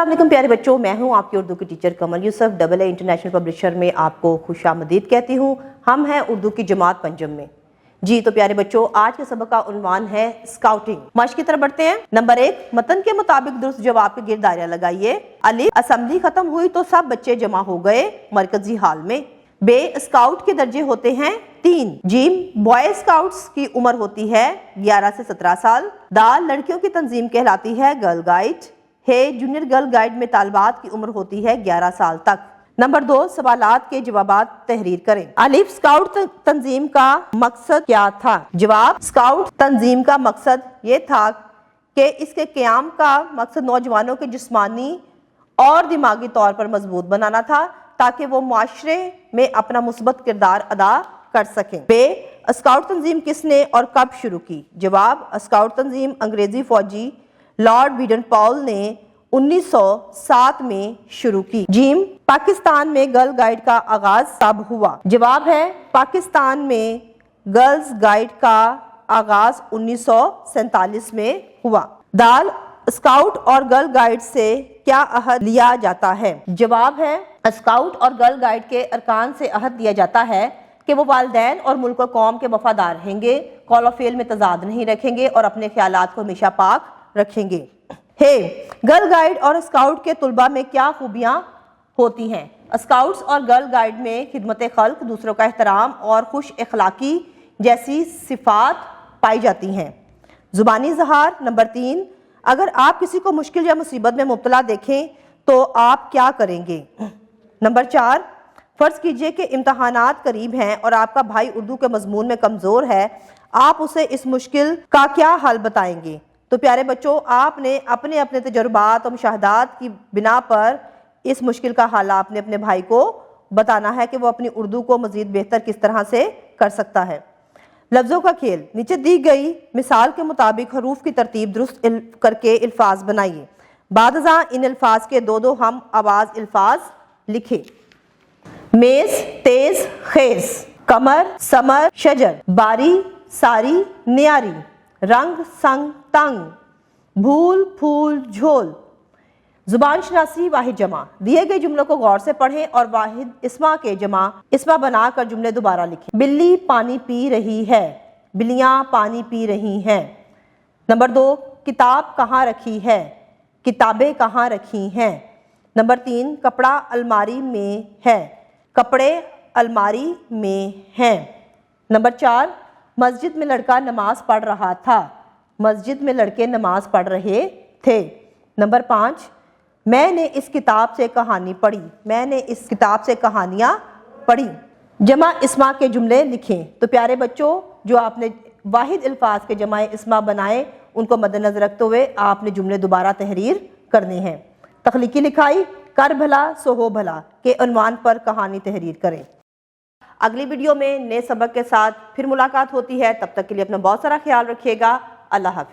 अस्सलाम वालेकुम प्यारे बच्चों, मैं हूं आपकी उर्दू की टीचर कमल यूसुफ। AA इंटरनेशनल पब्लिशर में आपको खुशामदीद कहती हूं। हम हैं उर्दू की जमात पंजम में। जी तो प्यारे बच्चों, आज के सबक का उन्वान है स्काउटिंग। मश्क की तरफ बढ़ते हैं। नंबर 1, मतन के मुताबिक दुरुस्त जवाब के गिर्द दायरा लगाइए। अलिफ, असेंबली खत्म हुई तो सब बच्चे जमा हो गए मरकजी हाल में। बे, स्काउट के दर्जे होते हैं 3। जीम, बॉय स्काउट्स की उम्र होती है 11 से 17 साल। दाल, लड़कियों की तंजीम कहलाती है गर्ल गाइड। है, जूनियर गर्ल गाइड में तालिबात की उम्र होती है 11 साल तक। नंबर 2, सवालात के जवाबात तहरीर करें। अलिफ, स्काउट तंजीम का मकसद क्या था? जवाब, स्काउट तंजीम का मकसद ये था कि इसके क़याम का मकसद नौजवानों के जिस्मानी और दिमागी तौर पर मजबूत बनाना था ताकि वो माशरे में अपना मुस्बत किरदार अदा कर सकें। बे, स्काउट तंजीम किसने और कब शुरू की? जवाब, स्काउट तंजीम अंग्रेजी फौजी लॉर्ड बीडन पॉल ने 1907 में शुरू की। जीम, पाकिस्तान में गर्ल गाइड का आगाज कब हुआ? जवाब है, पाकिस्तान में गर्ल्स गाइड का आगाज 1947 में हुआ। दाल, स्काउट और गर्ल गाइड से क्या अहद लिया जाता है? जवाब है, स्काउट और गर्ल गाइड के अरकान से अहद लिया जाता है कि वो वालिदैन और मुल्क और कौम के वफादार रहेंगे, कौल और फेल में तजाद नहीं रखेंगे और अपने ख्यालात को हमेशा पाक रखेंगे। हे, गर्ल गाइड और स्काउट के तुलबा में क्या खूबियाँ होती हैं? स्काउट्स और गर्ल गाइड में खिदमत खल्क, दूसरों का एहतराम और खुश अखलाकी जैसी सिफात पाई जाती हैं। ज़ुबानी इज़हार। नंबर 3, अगर आप किसी को मुश्किल या मुसीबत में मुब्तला देखें तो आप क्या करेंगे? नंबर 4, फ़र्ज़ कीजिए कि इम्तहानात करीब हैं और आपका भाई उर्दू के मजमून में कमज़ोर है, आप उसे इस मुश्किल का क्या हल बताएंगे? तो प्यारे बच्चों, आपने अपने अपने तजुर्बात और मुशाहदात की बिना पर इस मुश्किल का हल आपने अपने भाई को बताना है कि वो अपनी उर्दू को मज़ीद बेहतर किस तरह से कर सकता है। लफ्ज़ों का खेल। नीचे दी गई मिसाल के मुताबिक हरूफ की तरतीब दुरुस्त करके अल्फाज बनाइए। बादज़ां इन अल्फाज के दो हम आवाज़ अल्फाज लिखे। मेज़, तेज़, खेज़। कमर, समर, शजर। बारी, सारी, न्यारी। रंग, संग, तंग। भूल, फूल, झोल। जुबान शनासी वाहिद जमा। दिए गए जुमलों को गौर से पढ़ें और वाहिद इस्मा के जमा इस्मा बनाकर जुमले दोबारा लिखें। बिल्ली पानी पी रही है। बिल्लियाँ पानी पी रही हैं। नंबर 2, किताब कहाँ रखी है? किताबें कहाँ रखी हैं? नंबर 3, कपड़ा अलमारी में है। कपड़े अलमारी में हैं। नंबर 4, मस्जिद में लड़का नमाज पढ़ रहा था। मस्जिद में लड़के नमाज पढ़ रहे थे। नंबर 5, मैंने इस किताब से कहानी पढ़ी। मैंने इस किताब से कहानियाँ पढ़ी। जमा इस्मा के जुमले लिखें। तो प्यारे बच्चों, जो आपने वाहिद अल्फाज के जमा इस्मा बनाए उनको मद्देनजर रखते हुए आपने जुमले दोबारा तहरीर करने हैं। तख्लीकी लिखाई। कर भला सो हो भला के उन्वान पर कहानी तहरीर करें। अगली वीडियो में नए सबक के साथ फिर मुलाकात होती है। तब तक के लिए अपना बहुत सारा ख्याल रखिएगा। अल्लाह हाफ़िज़।